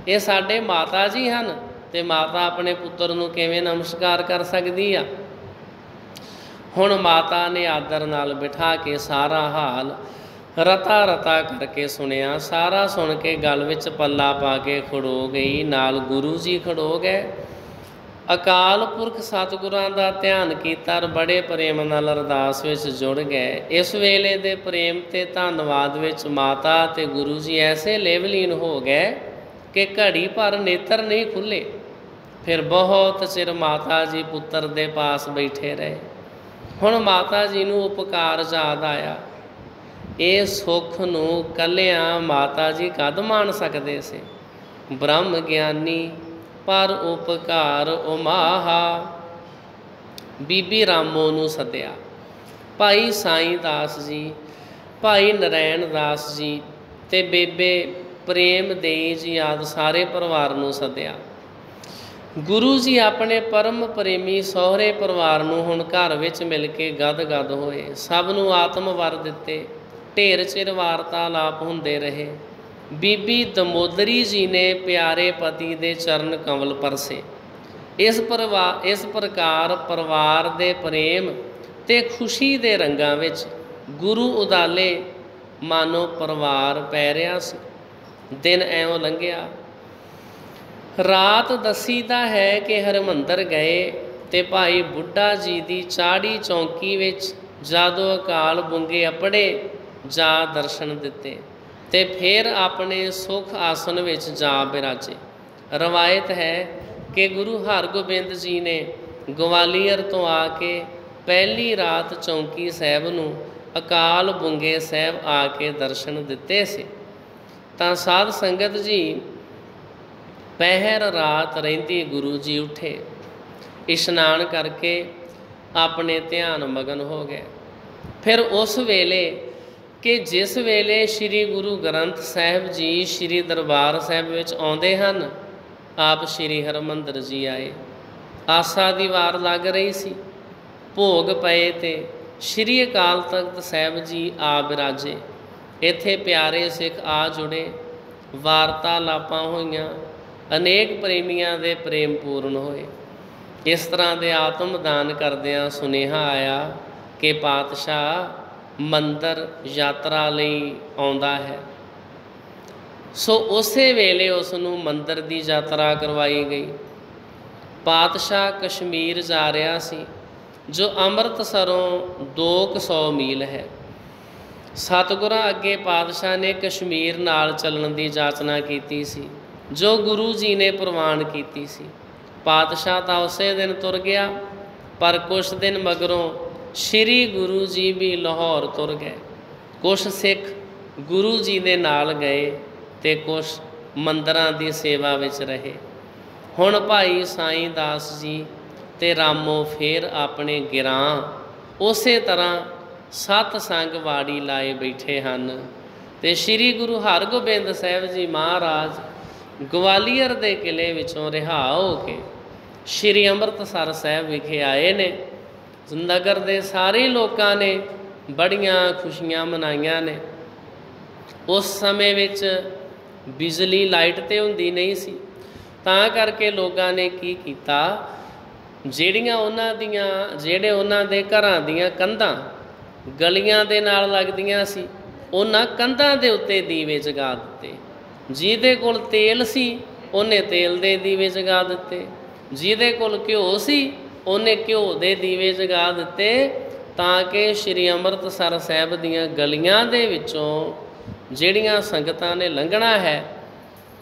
[SPEAKER 1] ਇਹ ਸਾਡੇ ਮਾਤਾ ਜੀ ਹਨ ਤੇ ਮਾਤਾ ਆਪਣੇ ਪੁੱਤਰ ਨੂੰ ਕਿਵੇਂ ਨਮਸਕਾਰ ਕਰ ਸਕਦੀ ਆ। ਹੁਣ ਮਾਤਾ ਨੇ ਆਦਰ ਨਾਲ ਬਿਠਾ ਕੇ ਸਾਰਾ ਹਾਲ ਰਤਾ ਰਤਾ ਕਰਕੇ ਸੁਣਿਆ। ਸਾਰਾ ਸੁਣ ਕੇ ਗਲ ਵਿੱਚ ਪੱਲਾ ਪਾ ਕੇ ਖੜੋ ਗਈ, ਨਾਲ ਗੁਰੂ ਜੀ ਖੜੋ ਗਏ। ਅਕਾਲ ਪੁਰਖ ਸਤਿਗੁਰਾਂ ਦਾ ਧਿਆਨ ਕੀਤਾ ਔਰ ਬੜੇ ਪ੍ਰੇਮ ਨਾਲ ਅਰਦਾਸ ਵਿੱਚ ਜੁੜ ਗਏ। ਇਸ ਵੇਲੇ ਦੇ ਪ੍ਰੇਮ ਤੇ ਧੰਨਵਾਦ ਵਿੱਚ ਮਾਤਾ ਤੇ ਗੁਰੂ ਜੀ ਐਸੇ ਲੇਵਲੀਨ ਹੋ ਗਏ ਕਿ ਘੜੀ ਭਰ ਨੇਤਰ ਨਹੀਂ ਖੁੱਲੇ। ਫਿਰ ਬਹੁਤ ਚਿਰ ਮਾਤਾ ਜੀ ਪੁੱਤਰ ਦੇ ਪਾਸ ਬੈਠੇ ਰਹੇ। ਹੁਣ ਮਾਤਾ ਜੀ ਨੂੰ ਉਪਕਾਰ ਯਾਦ ਆਇਆ। ਇਹ ਸੁੱਖ ਨੂੰ ਕੱਲਿਆਂ ਮਾਤਾ ਜੀ ਕਦ ਮਾਣ ਸਕਦੇ ਸੀ। ਬ੍ਰਹਮ ਗਿਆਨੀ ਪਰ ਉਪਕਾਰ ਉਮਾਹਾ। ਬੀਬੀ ਰਾਮੋ ਨੂੰ ਸੱਦਿਆ, ਭਾਈ ਸਾਈਂ ਦਾਸ ਜੀ, ਭਾਈ ਨਰੈਣ ਦਾਸ ਜੀ ਤੇ ਬੇਬੇ ਪ੍ਰੇਮ ਦੇਈ ਜੀ ਆਦਿ ਸਾਰੇ ਪਰਿਵਾਰ ਨੂੰ ਸੱਦਿਆ। ਗੁਰੂ ਜੀ ਆਪਣੇ ਪਰਮ ਪ੍ਰੇਮੀ ਸਹੁਰੇ ਪਰਿਵਾਰ ਨੂੰ ਹੁਣ ਘਰ ਵਿੱਚ ਮਿਲ ਕੇ ਗਦ ਹੋਏ। ਸਭ ਨੂੰ ਆਤਮ ਵਰ ਦਿੱਤੇ। ਢੇਰ ਚਿਰ ਵਾਰਤਾਲਾਪ ਹੁੰਦੇ ਰਹੇ। ਬੀਬੀ ਦਮੋਦਰੀ ਜੀ ਨੇ ਪਿਆਰੇ ਪਤੀ ਦੇ ਚਰਨ ਕਮਲ ਪਰਸੇ। ਇਸ ਪ੍ਰਕਾਰ ਪਰਿਵਾਰ ਦੇ ਪ੍ਰੇਮ ਤੇ ਖੁਸ਼ੀ ਦੇ ਰੰਗਾਂ ਵਿੱਚ ਗੁਰੂ ਉਦਾਲੇ ਮਾਨੋ ਪਰਿਵਾਰ ਪੈ ਰਿਹਾ ਸੀ। ਦਿਨ ਐਵੇਂ ਲੰਘਿਆ। ਰਾਤ ਦੱਸੀਦਾ ਹੈ ਕਿ ਹਰਿਮੰਦਰ ਗਏ ਤੇ ਭਾਈ ਬੁੱਢਾ ਜੀ ਦੀ ਚਾੜੀ ਚੌਂਕੀ ਵਿੱਚ ਜਦੋਂ ਅਕਾਲ ਬੁੰਗੇ ਅਪੜੇ ਜਾ ਦਰਸ਼ਨ ਦਿੱਤੇ ਤੇ ਫਿਰ ਆਪਣੇ ਸੁਖ ਆਸਨ ਵਿੱਚ ਜਾ ਬਿਰਾਜੇ। ਰਵਾਇਤ ਹੈ ਕਿ ਗੁਰੂ ਹਰਗੋਬਿੰਦ ਜੀ ਨੇ ਗਵਾਲੀਅਰ ਤੋਂ ਆ ਕੇ ਪਹਿਲੀ ਰਾਤ ਚੌਂਕੀ ਸਾਹਿਬ ਨੂੰ ਅਕਾਲ ਬੁੰਗੇ ਸਾਹਿਬ ਆ ਕੇ ਦਰਸ਼ਨ ਦਿੱਤੇ ਸੀ। ਤਾਂ ਸਾਧ ਸੰਗਤ ਜੀ ਪਹਿਰ ਰਾਤ ਰਹਿੰਦੀ ਗੁਰੂ ਜੀ ਉੱਠੇ, ਇਸ਼ਨਾਨ ਕਰਕੇ ਆਪਣੇ ਧਿਆਨ ਮਗਨ ਹੋ ਗਏ। ਫਿਰ ਉਸ ਵੇਲੇ ਕਿ ਜਿਸ ਵੇਲੇ ਸ੍ਰੀ ਗੁਰੂ ਗ੍ਰੰਥ ਸਾਹਿਬ ਜੀ ਸ੍ਰੀ ਦਰਬਾਰ ਸਾਹਿਬ ਵਿੱਚ ਆਉਂਦੇ ਹਨ, ਆਪ ਸ੍ਰੀ ਹਰਿਮੰਦਰ ਜੀ ਆਏ। ਆਸਾ ਦੀ ਵਾਰ ਲੱਗ ਰਹੀ ਸੀ। ਭੋਗ ਪਏ ਤੇ ਸ੍ਰੀ ਅਕਾਲ ਤਖਤ ਸਾਹਿਬ ਜੀ ਆ ਬਿਰਾਜੇ। ਇੱਥੇ ਪਿਆਰੇ ਸਿੱਖ ਆ ਜੁੜੇ, ਵਾਰਤਾਲਾਪਾਂ ਹੋਈਆਂ, ਅਨੇਕ ਪ੍ਰੇਮੀਆਂ ਦੇ ਪ੍ਰੇਮ ਪੂਰਨ ਹੋਏ। ਇਸ ਤਰ੍ਹਾਂ ਦੇ ਆਤਮ ਦਾਨ ਕਰਦਿਆਂ ਸੁਨੇਹਾ ਆਇਆ ਕਿ ਪਾਤਸ਼ਾਹ ਮੰਦਰ ਯਾਤਰਾ ਲਈ ਆਉਂਦਾ ਹੈ। ਸੋ ਉਸੇ ਵੇਲੇ ਉਸ ਨੂੰ ਮੰਦਰ ਦੀ ਯਾਤਰਾ ਕਰਵਾਈ ਗਈ। ਪਾਤਸ਼ਾਹ ਕਸ਼ਮੀਰ ਜਾ ਰਿਹਾ ਸੀ, ਜੋ ਅੰਮ੍ਰਿਤਸਰੋਂ 200 ਮੀਲ ਹੈ। ਸਤਿਗੁਰਾਂ ਅੱਗੇ ਪਾਤਸ਼ਾਹ ਨੇ ਕਸ਼ਮੀਰ ਨਾਲ ਚੱਲਣ ਦੀ ਜਾਚਨਾ ਕੀਤੀ ਸੀ, ਜੋ ਗੁਰੂ ਜੀ ਨੇ ਪ੍ਰਵਾਨ ਕੀਤੀ ਸੀ। ਪਾਤਸ਼ਾਹ ਤਾਂ ਉਸੇ ਦਿਨ ਤੁਰ ਗਿਆ, ਪਰ ਕੁਛ ਦਿਨ ਮਗਰੋਂ ਸ੍ਰੀ ਗੁਰੂ ਜੀ ਵੀ ਲਾਹੌਰ ਤੁਰ ਗਏ। ਕੁਛ ਸਿੱਖ ਗੁਰੂ ਜੀ ਦੇ ਨਾਲ ਗਏ ਤੇ ਕੁਛ ਮੰਦਰਾਂ ਦੀ ਸੇਵਾ ਵਿੱਚ ਰਹੇ। ਹੁਣ ਭਾਈ ਸਾਈਂ ਦਾਸ ਜੀ ਤੇ ਰਾਮੋ ਫੇਰ ਆਪਣੇ ਗਿਰਾਂ ਉਸੇ ਤਰ੍ਹਾਂ ਸਤਸੰਗ ਵਾੜੀ ਲਾਏ ਬੈਠੇ ਹਨ। ਤੇ ਸ੍ਰੀ ਗੁਰੂ ਹਰਗੋਬਿੰਦ ਸਾਹਿਬ ਜੀ ਮਹਾਰਾਜ ਗਵਾਲੀਅਰ ਦੇ ਕਿਲੇ ਵਿੱਚੋਂ ਰਿਹਾ ਹੋ ਕੇ ਸ੍ਰੀ ਅੰਮ੍ਰਿਤਸਰ ਸਾਹਿਬ ਵਿਖੇ ਆਏ ਨੇ। ਨਗਰ ਦੇ ਸਾਰੇ ਲੋਕਾਂ ਨੇ ਬੜੀਆਂ ਖੁਸ਼ੀਆਂ ਮਨਾਈਆਂ ਨੇ। ਉਸ ਸਮੇਂ ਵਿੱਚ ਬਿਜਲੀ ਲਾਈਟ ਤੇ ਹੁੰਦੀ ਨਹੀਂ ਸੀ, ਤਾਂ ਕਰਕੇ ਲੋਕਾਂ ਨੇ ਕੀ ਕੀਤਾ, ਜਿਹੜੇ ਉਹਨਾਂ ਦੇ ਘਰਾਂ ਦੀਆਂ ਕੰਧਾਂ ਗਲੀਆਂ ਦੇ ਨਾਲ ਲੱਗਦੀਆਂ ਸੀ, ਉਹਨਾਂ ਕੰਧਾਂ ਦੇ ਉੱਤੇ ਦੀਵੇ ਜਗਾ ਦਿੱਤੇ। ਜਿਹਦੇ ਕੋਲ ਤੇਲ ਸੀ ਉਹਨੇ ਤੇਲ ਦੇ ਦੀਵੇ ਜਗਾ ਦਿੱਤੇ, ਜਿਹਦੇ ਕੋਲ ਘਿਓ ਸੀ ਉਹਨੇ ਘਿਓ ਦੇ ਦੀਵੇ ਜਗਾ ਦਿੱਤੇ। ਤਾਂ ਕਿ ਸ਼੍ਰੀ ਅੰਮ੍ਰਿਤਸਰ ਸਾਹਿਬ ਦੀਆਂ ਗਲੀਆਂ ਦੇ ਵਿੱਚੋਂ ਜਿਹੜੀਆਂ ਸੰਗਤਾਂ ਨੇ ਲੰਘਣਾ ਹੈ,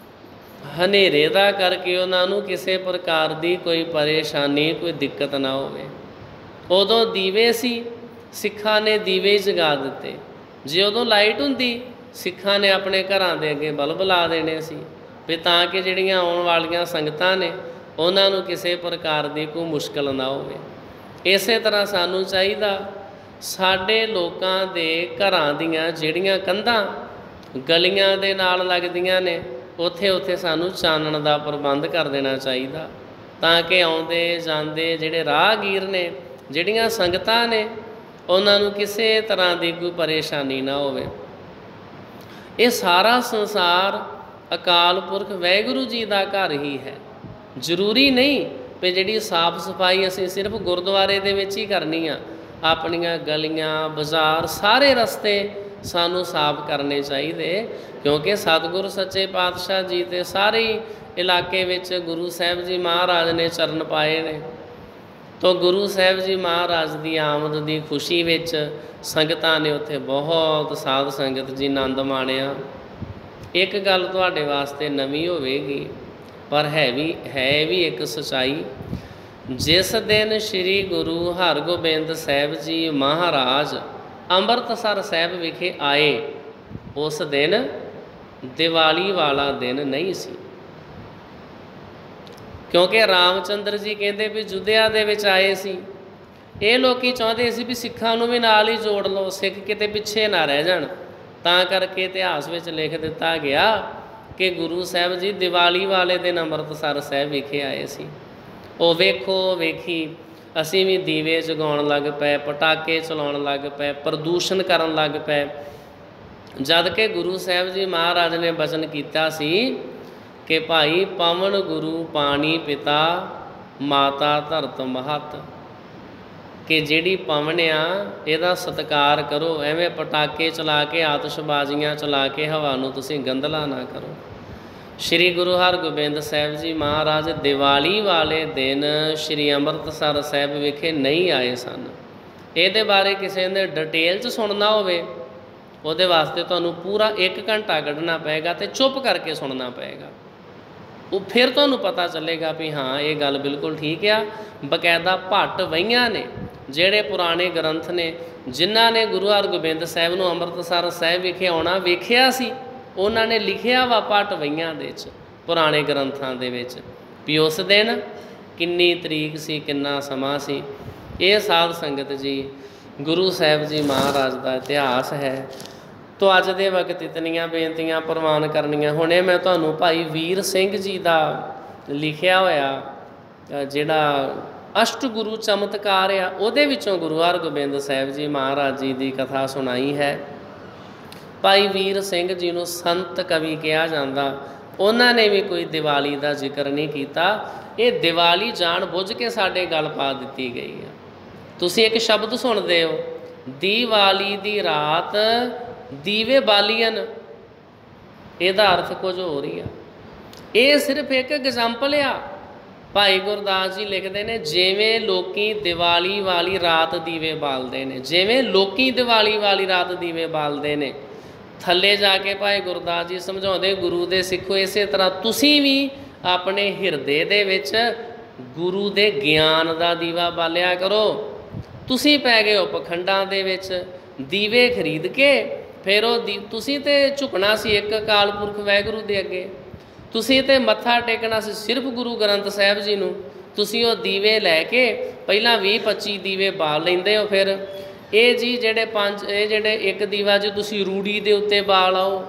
[SPEAKER 1] ਹਨੇਰੇ ਦਾ ਕਰਕੇ ਉਹਨਾਂ ਨੂੰ ਕਿਸੇ ਪ੍ਰਕਾਰ ਦੀ ਕੋਈ ਪਰੇਸ਼ਾਨੀ, ਕੋਈ ਦਿੱਕਤ ਨਾ ਹੋਵੇ। ਉਦੋਂ ਦੀਵੇ ਸੀ, ਸਿੱਖਾਂ ਨੇ ਦੀਵੇ ਜਗਾ ਦਿੱਤੇ। ਜੇ ਉਦੋਂ ਲਾਈਟ ਹੁੰਦੀ, ਸਿੱਖਾਂ ਨੇ ਆਪਣੇ ਘਰਾਂ ਦੇ ਅੱਗੇ ਬਲਬ ਲਾ ਦੇਣੇ ਸੀ, ਵੀ ਤਾਂ ਕਿ ਜਿਹੜੀਆਂ ਆਉਣ ਵਾਲੀਆਂ ਸੰਗਤਾਂ ਨੇ ਉਹਨਾਂ ਨੂੰ ਕਿਸੇ ਪ੍ਰਕਾਰ ਦੀ ਕੋਈ ਮੁਸ਼ਕਲ ਨਾ ਹੋਵੇ। ਇਸੇ ਤਰ੍ਹਾਂ ਸਾਨੂੰ ਚਾਹੀਦਾ, ਸਾਡੇ ਲੋਕਾਂ ਦੇ ਘਰਾਂ ਦੀਆਂ ਜਿਹੜੀਆਂ ਕੰਧਾਂ ਗਲੀਆਂ ਦੇ ਨਾਲ ਲੱਗਦੀਆਂ ਨੇ, ਉੱਥੇ ਉੱਥੇ ਸਾਨੂੰ ਚਾਨਣ ਦਾ ਪ੍ਰਬੰਧ ਕਰ ਦੇਣਾ ਚਾਹੀਦਾ, ਤਾਂ ਕਿ ਆਉਂਦੇ ਜਾਂਦੇ ਜਿਹੜੇ ਰਾਹਗੀਰ ਨੇ, ਜਿਹੜੀਆਂ ਸੰਗਤਾਂ ਨੇ, ਉਹਨਾਂ ਨੂੰ ਕਿਸੇ ਤਰ੍ਹਾਂ ਦੀ ਕੋਈ ਪਰੇਸ਼ਾਨੀ ਨਾ ਹੋਵੇ। ਇਹ ਸਾਰਾ ਸੰਸਾਰ ਅਕਾਲ ਪੁਰਖ ਵਾਹਿਗੁਰੂ ਜੀ ਦਾ ਘਰ ਹੀ ਹੈ। ਜ਼ਰੂਰੀ ਨਹੀਂ ਵੀ ਜਿਹੜੀ ਸਾਫ ਸਫਾਈ ਅਸੀਂ ਸਿਰਫ ਗੁਰਦੁਆਰੇ ਦੇ ਵਿੱਚ ਹੀ ਕਰਨੀ ਆ। ਆਪਣੀਆਂ ਗਲੀਆਂ, ਬਾਜ਼ਾਰ, ਸਾਰੇ ਰਸਤੇ ਸਾਨੂੰ ਸਾਫ ਕਰਨੇ ਚਾਹੀਦੇ, ਕਿਉਂਕਿ ਸਤਿਗੁਰ ਸੱਚੇ ਪਾਤਸ਼ਾਹ ਜੀ ਤੇ ਸਾਰੇ ਇਲਾਕੇ ਵਿੱਚ ਗੁਰੂ ਸਾਹਿਬ ਜੀ ਮਹਾਰਾਜ ਨੇ ਚਰਨ ਪਾਏ ਨੇ। ਤੋ ਗੁਰੂ ਸਾਹਿਬ ਜੀ ਮਹਾਰਾਜ ਦੀ ਆਮਦ ਦੀ ਖੁਸ਼ੀ ਵਿੱਚ ਸੰਗਤਾਂ ਨੇ ਉੱਥੇ ਬਹੁਤ ਸਾਧ ਸੰਗਤ ਜੀ ਆਨੰਦ ਮਾਣਿਆ। ਇੱਕ ਗੱਲ ਤੁਹਾਡੇ ਵਾਸਤੇ ਨਵੀਂ ਹੋਵੇਗੀ, ਪਰ ਹੈ ਵੀ ਇੱਕ ਸੱਚਾਈ। ਜਿਸ ਦਿਨ ਸ਼੍ਰੀ ਗੁਰੂ ਹਰਗੋਬਿੰਦ ਸਾਹਿਬ ਜੀ ਮਹਾਰਾਜ ਅੰਮ੍ਰਿਤਸਰ ਸਾਹਿਬ ਵਿਖੇ ਆਏ, ਉਸ ਦਿਨ ਦੀਵਾਲੀ ਵਾਲਾ ਦਿਨ ਨਹੀਂ ਸੀ, ਕਿਉਂਕਿ ਰਾਮਚੰਦਰ ਜੀ ਕਹਿੰਦੇ ਵੀ ਅਯੁੱਧਿਆ ਦੇ ਵਿੱਚ ਆਏ ਸੀ। ਇਹ ਲੋਕੀ ਚਾਹੁੰਦੇ ਸੀ ਵੀ ਸਿੱਖਾਂ ਨੂੰ ਵੀ ਨਾਲ ਹੀ ਜੋੜ ਲਓ, ਸਿੱਖ ਕਿਤੇ ਪਿੱਛੇ ਨਾ ਰਹਿ ਜਾਣ। ਤਾਂ ਕਰਕੇ ਇਤਿਹਾਸ ਵਿੱਚ ਲਿਖ ਦਿੱਤਾ ਗਿਆ ਕਿ ਗੁਰੂ ਸਾਹਿਬ ਜੀ ਦੀਵਾਲੀ ਵਾਲੇ ਦਿਨ ਅੰਮ੍ਰਿਤਸਰ ਸਾਹਿਬ ਵਿਖੇ ਆਏ ਸੀ। ਉਹ ਵੇਖੋ ਵੇਖੀ ਅਸੀਂ ਵੀ ਦੀਵੇ ਜਗਾਉਣ ਲੱਗ ਪਏ, ਪਟਾਕੇ ਚਲਾਉਣ ਲੱਗ ਪਏ, ਪ੍ਰਦੂਸ਼ਣ ਕਰਨ ਲੱਗ ਪਏ, ਜਦ ਕਿ ਗੁਰੂ ਸਾਹਿਬ ਜੀ ਮਹਾਰਾਜ ਨੇ ਬਚਨ ਕੀਤਾ ਸੀ ਕਿ ਭਾਈ ਪਵਨ ਗੁਰੂ ਪਾਣੀ ਪਿਤਾ ਮਾਤਾ ਧਰਤ ਮਹਤ, ਕਿ ਜਿਹੜੀ ਪਵਨ ਆ ਇਹਦਾ ਸਤਿਕਾਰ ਕਰੋ, ਐਵੇਂ ਪਟਾਕੇ ਚਲਾ ਕੇ, ਆਤਿਸ਼ਬਾਜ਼ੀਆਂ ਚਲਾ ਕੇ ਹਵਾ ਨੂੰ ਤੁਸੀਂ ਗੰਧਲਾ ਨਾ ਕਰੋ। ਸ਼੍ਰੀ ਗੁਰੂ ਹਰਗੋਬਿੰਦ ਸਾਹਿਬ ਜੀ ਮਹਾਰਾਜ ਦੀਵਾਲੀ ਵਾਲੇ ਦਿਨ ਸ਼੍ਰੀ ਅੰਮ੍ਰਿਤਸਰ ਸਾਹਿਬ ਵਿਖੇ ਨਹੀਂ ਆਏ ਸਨ। ਇਹਦੇ ਬਾਰੇ ਕਿਸੇ ਨੇ ਡਿਟੇਲ 'ਚ ਸੁਣਨਾ ਹੋਵੇ, ਉਹਦੇ ਵਾਸਤੇ ਤੁਹਾਨੂੰ ਪੂਰਾ 1 ਘੰਟਾ ਕੱਢਣਾ ਪਏਗਾ ਅਤੇ ਚੁੱਪ ਕਰਕੇ ਸੁਣਨਾ ਪਏਗਾ। ਉਹ ਫਿਰ ਤੁਹਾਨੂੰ ਪਤਾ ਚੱਲੇਗਾ ਵੀ ਹਾਂ ਇਹ ਗੱਲ ਬਿਲਕੁਲ ਠੀਕ ਆ। ਬਕਾਇਦਾ ਭੱਟ ਵਹੀਆਂ ਨੇ, ਜਿਹੜੇ ਪੁਰਾਣੇ ਗ੍ਰੰਥ ਨੇ, ਜਿਨ੍ਹਾਂ ਨੇ ਗੁਰੂ ਹਰਗੋਬਿੰਦ ਸਾਹਿਬ ਨੂੰ ਅੰਮ੍ਰਿਤਸਰ ਸਾਹਿਬ ਵਿਖੇ ਆਉਣਾ ਵੇਖਿਆ ਸੀ, ਉਹਨਾਂ ਨੇ ਲਿਖਿਆ ਵਾ ਭੱਟ ਵਹੀਆਂ ਦੇ ਵਿੱਚ, ਪੁਰਾਣੇ ਗ੍ਰੰਥਾਂ ਦੇ ਵਿੱਚ, ਵੀ ਉਸ ਦਿਨ ਕਿੰਨੀ ਤਰੀਕ ਸੀ, ਕਿੰਨਾ ਸਮਾਂ ਸੀ। ਇਹ ਸਾਧ ਸੰਗਤ ਜੀ ਗੁਰੂ ਸਾਹਿਬ ਜੀ ਮਹਾਰਾਜ ਦਾ ਇਤਿਹਾਸ ਹੈ। ਤੋ ਅੱਜ ਦੇ ਵਕਤ ਇਤਨੀਆਂ ਬੇਨਤੀਆਂ ਪ੍ਰਵਾਨ ਕਰਨੀਆਂ। ਹੁਣੇ ਮੈਂ ਤੁਹਾਨੂੰ ਭਾਈ ਵੀਰ ਸਿੰਘ ਜੀ ਦਾ ਲਿਖਿਆ ਹੋਇਆ ਜਿਹੜਾ ਅਸ਼ਟਗੁਰੂ ਚਮਤਕਾਰ ਆ, ਉਹਦੇ ਵਿੱਚੋਂ ਗੁਰੂ ਹਰਗੋਬਿੰਦ ਸਾਹਿਬ ਜੀ ਮਹਾਰਾਜ ਜੀ ਦੀ ਕਥਾ ਸੁਣਾਈ ਹੈ। ਭਾਈ ਵੀਰ ਸਿੰਘ ਜੀ ਨੂੰ ਸੰਤ ਕਵੀ ਕਿਹਾ ਜਾਂਦਾ। ਉਹਨਾਂ ਨੇ ਵੀ ਕੋਈ ਦੀਵਾਲੀ ਦਾ ਜ਼ਿਕਰ ਨਹੀਂ ਕੀਤਾ। ਇਹ ਦੀਵਾਲੀ ਜਾਣ ਬੁੱਝ ਕੇ ਸਾਡੇ ਗੱਲ ਪਾ ਦਿੱਤੀ ਗਈ ਆ। ਤੁਸੀਂ ਇੱਕ ਸ਼ਬਦ ਸੁਣਦੇ ਹੋ, ਦੀਵਾਲੀ ਦੀ ਰਾਤ ਦੀਵੇ ਬਾਲੀਅਨ, ਇਹਦਾ ਅਰਥ ਕੁਝ ਹੋਰ ਹੀ ਆ। ਇਹ ਸਿਰਫ ਇੱਕ ਐਗਜ਼ਾਮਪਲ ਆ। ਭਾਈ ਗੁਰਦਾਸ ਜੀ ਲਿਖਦੇ ਨੇ, ਜਿਵੇਂ ਲੋਕੀ ਦੀਵਾਲੀ ਵਾਲੀ ਰਾਤ ਦੀਵੇ ਬਾਲਦੇ ਨੇ, ਜਿਵੇਂ ਲੋਕੀ ਦੀਵਾਲੀ ਵਾਲੀ ਰਾਤ ਦੀਵੇ ਬਾਲਦੇ ਨੇ, ਥੱਲੇ ਜਾ ਕੇ ਭਾਈ ਗੁਰਦਾਸ ਜੀ ਸਮਝਾਉਂਦੇ, ਗੁਰੂ ਦੇ ਸਿੱਖੋ ਇਸੇ ਤਰ੍ਹਾਂ ਤੁਸੀਂ ਵੀ ਆਪਣੇ ਹਿਰਦੇ ਦੇ ਵਿੱਚ ਗੁਰੂ ਦੇ ਗਿਆਨ ਦਾ ਦੀਵਾ ਬਾਲਿਆ ਕਰੋ। ਤੁਸੀਂ ਪੈ ਗਏ ਹੋ ਪਖੰਡਾਂ ਦੇ ਵਿੱਚ, ਦੀਵੇ ਖਰੀਦ ਕੇ ਫਿਰ ਉਹ ਤੁਸੀਂ ਤੇ ਝੁਕਣਾ ਸੀ ਇੱਕ ਅਕਾਲ ਪੁਰਖ ਵਾਹਿਗੁਰੂ ਦੇ ਅੱਗੇ, ਤੁਸੀਂ ਤੇ ਮੱਥਾ ਟੇਕਣਾ ਸੀ ਸਿਰਫ ਗੁਰੂ ਗ੍ਰੰਥ ਸਾਹਿਬ ਜੀ ਨੂੰ। ਤੁਸੀਂ ਉਹ ਦੀਵੇ ਲੈ ਕੇ ਪਹਿਲਾਂ 20-25 ਦੀਵੇ ਬਾਲ ਲੈਂਦੇ ਹੋ। ਫਿਰ ਇਹ ਜੀ ਜਿਹੜੇ ਇੱਕ ਦੀਵਾ ਜੀ ਤੁਸੀਂ ਰੂੜੀ ਦੇ ਉੱਤੇ ਬਾਲ ਆਓ,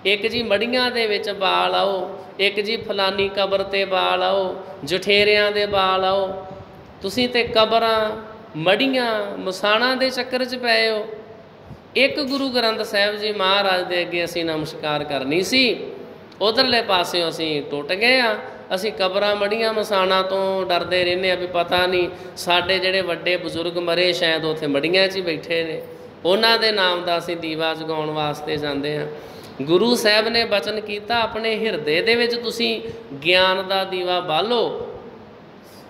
[SPEAKER 1] ਇੱਕ ਜੀ ਮੜੀਆਂ ਦੇ ਵਿੱਚ ਬਾਲ ਆਓ, ਇੱਕ ਜੀ ਫਲਾਨੀ ਕਬਰ 'ਤੇ ਬਾਲ ਆਓ, ਜਠੇਰਿਆਂ ਦੇ ਬਾਲ ਆਓ। ਤੁਸੀਂ ਤੇ ਕਬਰਾਂ, ਮੜੀਆਂ, ਮਸਾਣਾਂ ਦੇ ਚੱਕਰ 'ਚ ਪਏ ਹੋ। ਇੱਕ ਗੁਰੂ ਗ੍ਰੰਥ ਸਾਹਿਬ ਜੀ ਮਹਾਰਾਜ ਦੇ ਅੱਗੇ ਅਸੀਂ ਨਮਸਕਾਰ ਕਰਨੀ ਸੀ, ਉਧਰਲੇ ਪਾਸਿਓਂ ਅਸੀਂ ਟੁੱਟ ਗਏ ਆ। ਅਸੀਂ ਕਬਰਾਂ, ਮੜੀਆਂ, ਮਸਾਣਾਂ ਤੋਂ ਡਰਦੇ ਰਹਿੰਦੇ ਹਾਂ ਵੀ ਪਤਾ ਨਹੀਂ ਸਾਡੇ ਜਿਹੜੇ ਵੱਡੇ ਬਜ਼ੁਰਗ ਮਰੇ ਸ਼ਾਇਦ ਉੱਥੇ ਮੜੀਆਂ 'ਚ ਹੀ ਬੈਠੇ ਨੇ, ਉਹਨਾਂ ਦੇ ਨਾਮ ਦਾ ਅਸੀਂ ਦੀਵਾ ਜਗਾਉਣ ਵਾਸਤੇ ਜਾਂਦੇ ਹਾਂ। ਗੁਰੂ ਸਾਹਿਬ ਨੇ ਬਚਨ ਕੀਤਾ, ਆਪਣੇ ਹਿਰਦੇ ਦੇ ਵਿੱਚ ਤੁਸੀਂ ਗਿਆਨ ਦਾ ਦੀਵਾ ਬਾਲੋ।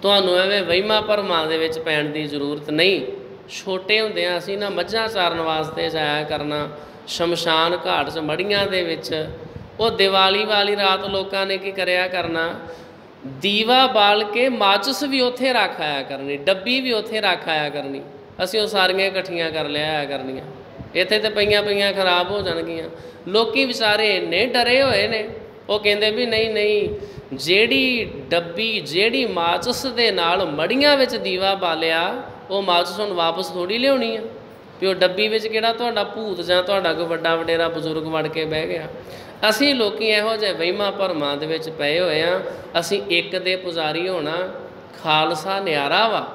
[SPEAKER 1] ਤੁਹਾਨੂੰ ਐਵੇਂ ਵਹਿਮਾਂ ਭਰਮਾਂ ਦੇ ਵਿੱਚ ਪੈਣ ਦੀ ਜ਼ਰੂਰਤ ਨਹੀਂ। ਛੋਟੇ ਹੁੰਦਿਆਂ ਅਸੀਂ ਨਾ ਮੱਝਾਂ ਚਾਰਨ ਵਾਸਤੇ ਜਾਇਆ ਕਰਨਾ ਸ਼ਮਸ਼ਾਨ ਘਾਟ 'ਚ ਮੜੀਆਂ ਦੇ ਵਿੱਚ। ਉਹ ਦੀਵਾਲੀ ਵਾਲੀ ਰਾਤ ਲੋਕਾਂ ਨੇ ਕੀ ਕਰਿਆ ਕਰਨਾ, ਦੀਵਾ ਬਾਲ ਕੇ ਮਾਚਿਸ ਵੀ ਉੱਥੇ ਰੱਖ ਆਇਆ ਕਰਨੀ, ਡੱਬੀ ਵੀ ਉੱਥੇ ਰੱਖ ਆਇਆ ਕਰਨੀ। ਅਸੀਂ ਉਹ ਸਾਰੀਆਂ ਇਕੱਠੀਆਂ ਕਰ ਲਿਆਇਆ ਕਰਨੀਆਂ। ਇੱਥੇ ਤੇ ਪਈਆਂ ਪਈਆਂ ਖਰਾਬ ਹੋ ਜਾਣਗੀਆਂ। ਲੋਕੀ ਵਿਚਾਰੇ ਇੰਨੇ ਡਰੇ ਹੋਏ ਨੇ, ਉਹ ਕਹਿੰਦੇ ਵੀ ਨਹੀਂ ਨਹੀਂ, ਜਿਹੜੀ ਡੱਬੀ ਜਿਹੜੀ ਮਾਚਿਸ ਦੇ ਨਾਲ ਮੜੀਆਂ ਵਿੱਚ ਦੀਵਾ ਬਾਲਿਆ, ਉਹ ਮਾਚਿਸ ਹੁਣ ਵਾਪਸ ਥੋੜ੍ਹੀ ਲਿਆਉਣੀ ਆ। ਵੀ ਉਹ ਡੱਬੀ ਵਿੱਚ ਕਿਹੜਾ ਤੁਹਾਡਾ ਭੂਤ ਜਾਂ ਤੁਹਾਡਾ ਕੋਈ ਵੱਡਾ ਵਡੇਰਾ ਬਜ਼ੁਰਗ ਵੜ ਕੇ ਬਹਿ ਗਿਆ। ਅਸੀਂ ਲੋਕੀ ਇਹੋ ਜਿਹੇ ਵਹਿਮਾਂ ਭਰਮਾਂ ਦੇ ਵਿੱਚ ਪਏ ਹੋਏ ਹਾਂ। ਅਸੀਂ ਇੱਕ ਦੇ ਪੁਜਾਰੀ ਹੋਣਾ, ਖਾਲਸਾ ਨਿਆਰਾ ਵਾ,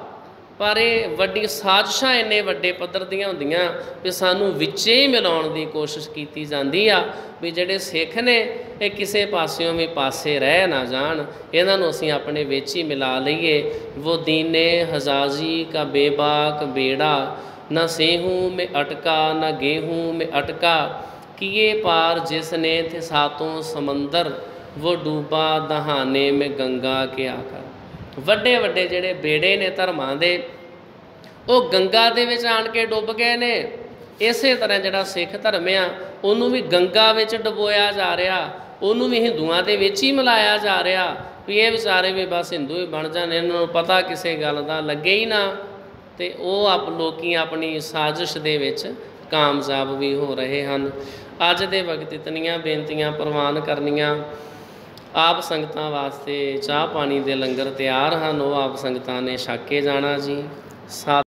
[SPEAKER 1] ਪਰ ਇਹ ਵੱਡੀ ਸਾਜ਼ਿਸ਼ਾਂ ਇੰਨੇ ਵੱਡੇ ਪੱਧਰ ਦੀਆਂ ਹੁੰਦੀਆਂ ਵੀ ਸਾਨੂੰ ਵਿੱਚੇ ਹੀ ਮਿਲਾਉਣ ਦੀ ਕੋਸ਼ਿਸ਼ ਕੀਤੀ ਜਾਂਦੀ ਆ ਵੀ ਜਿਹੜੇ ਸਿੱਖ ਨੇ ਇਹ ਕਿਸੇ ਪਾਸਿਓਂ ਵੀ ਪਾਸੇ ਰਹਿ ਨਾ ਜਾਣ, ਇਹਨਾਂ ਨੂੰ ਅਸੀਂ ਆਪਣੇ ਵਿੱਚ ਹੀ ਮਿਲਾ ਲਈਏ। ਵੋ ਦੀਨੇ ਹਜ਼ਾਜ਼ੀ ਕਾ ਬੇਬਾਕ ਬੇੜਾ, ਨਾ ਸੇਹੂੰ में अटका न गेहूँ में अटका, किए पार जिसने थे सातों समंदर, वो डूबा दहाने में गंगा के आकर। ਵੱਡੇ ਵੱਡੇ ਜਿਹੜੇ ਬੇੜੇ ਨੇ ਧਰਮਾਂ ਦੇ, ਉਹ ਗੰਗਾ ਦੇ ਵਿੱਚ ਆਣ ਕੇ ਡੁੱਬ ਗਏ ਨੇ। ਇਸੇ ਤਰ੍ਹਾਂ ਜਿਹੜਾ ਸਿੱਖ ਧਰਮ ਆ, ਉਹਨੂੰ ਵੀ ਗੰਗਾ ਵਿੱਚ ਡੁਬੋਇਆ ਜਾ ਰਿਹਾ, ਉਹਨੂੰ ਵੀ ਹਿੰਦੂਆਂ ਦੇ ਵਿੱਚ ਹੀ ਮਿਲਾਇਆ ਜਾ ਰਿਹਾ ਵੀ ਇਹ ਵਿਚਾਰੇ ਵੀ ਬਸ ਹਿੰਦੂ ਹੀ ਬਣ ਜਾਣ, ਇਹਨਾਂ ਨੂੰ ਪਤਾ ਕਿਸੇ ਗੱਲ ਦਾ ਲੱਗੇ ਹੀ ਨਾ। ਤੇ ਉਹ ਲੋਕੀ ਆਪਣੀ ਸਾਜ਼ਿਸ਼ ਦੇ ਵਿੱਚ ਕਾਮਯਾਬ ਵੀ ਹੋ ਰਹੇ ਹਨ। ਅੱਜ ਦੇ ਵਕਤ ਇਤਨੀਆਂ ਬੇਨਤੀਆਂ ਪ੍ਰਵਾਨ ਕਰਨੀਆਂ। ਆਪ ਸੰਗਤਾਂ ਵਾਸਤੇ ਚਾਹ ਪਾਣੀ ਦੇ ਲੰਗਰ ਤਿਆਰ ਹਨ, ਉਹ ਆਪ ਸੰਗਤਾਂ ਨੇ ਛਕ ਕੇ ਜਾਣਾ ਜੀ।